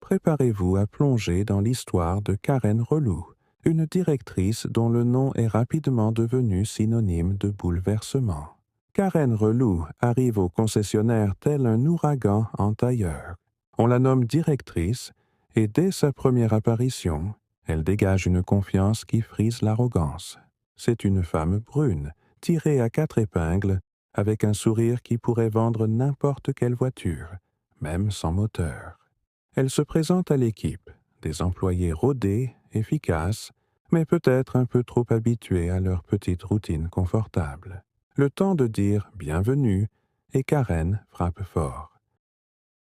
préparez-vous à plonger dans l'histoire de Karen Relou, une directrice dont le nom est rapidement devenu synonyme de bouleversement. Karen Relou arrive au concessionnaire tel un ouragan en tailleur. On la nomme directrice et dès sa première apparition, elle dégage une confiance qui frise l'arrogance. C'est une femme brune, tirée à 4 épingles, avec un sourire qui pourrait vendre n'importe quelle voiture, même sans moteur. Elle se présente à l'équipe, des employés rodés, efficaces, mais peut-être un peu trop habitués à leur petite routine confortable. Le temps de dire « bienvenue » et Karen frappe fort.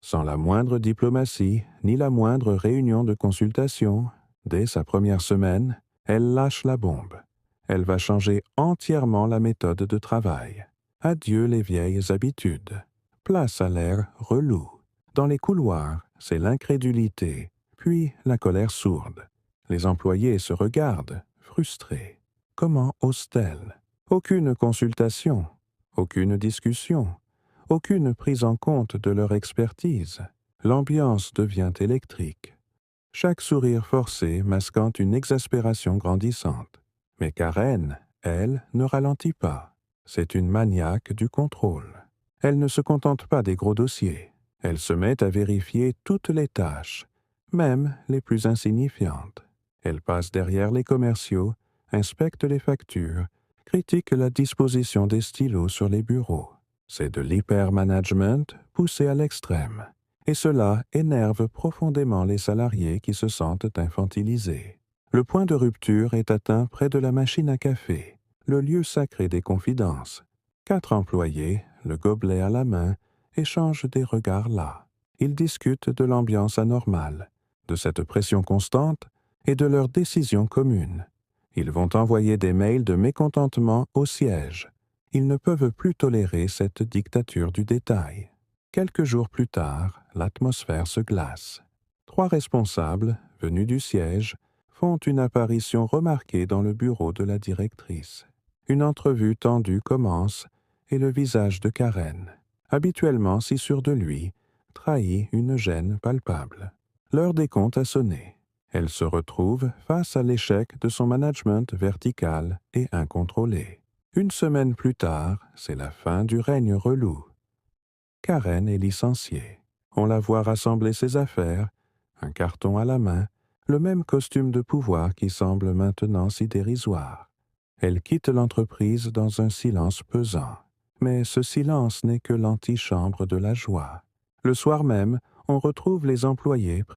Sans la moindre diplomatie, ni la moindre réunion de consultation, dès sa première semaine, elle lâche la bombe. Elle va changer entièrement la méthode de travail. Adieu les vieilles habitudes. Place à l'air relou. Dans les couloirs, c'est l'incrédulité, puis la colère sourde. Les employés se regardent, frustrés. Comment ose-t-elle? Aucune consultation, aucune discussion, aucune prise en compte de leur expertise. L'ambiance devient électrique. Chaque sourire forcé masquant une exaspération grandissante. Mais Karen, elle, ne ralentit pas. C'est une maniaque du contrôle. Elle ne se contente pas des gros dossiers. Elle se met à vérifier toutes les tâches, même les plus insignifiantes. Elle passe derrière les commerciaux, inspecte les factures, critique la disposition des stylos sur les bureaux. C'est de l'hyper-management poussé à l'extrême. Et cela énerve profondément les salariés qui se sentent infantilisés. Le point de rupture est atteint près de la machine à café, le lieu sacré des confidences. 4 employés, le gobelet à la main, échangent des regards là. Ils discutent de l'ambiance anormale, de cette pression constante et de leurs décisions communes. Ils vont envoyer des mails de mécontentement au siège. Ils ne peuvent plus tolérer cette dictature du détail. Quelques jours plus tard, l'atmosphère se glace. 3 responsables, venus du siège, font une apparition remarquée dans le bureau de la directrice. Une entrevue tendue commence et le visage de Karen, habituellement si sûr de lui, trahit une gêne palpable. L'heure des comptes a sonné. Elle se retrouve face à l'échec de son management vertical et incontrôlé. Une semaine plus tard, c'est la fin du règne relou. Karen est licenciée. On la voit rassembler ses affaires, un carton à la main, le même costume de pouvoir qui semble maintenant si dérisoire. Elle quitte l'entreprise dans un silence pesant. Mais ce silence n'est que l'antichambre de la joie. Le soir même, on retrouve les employés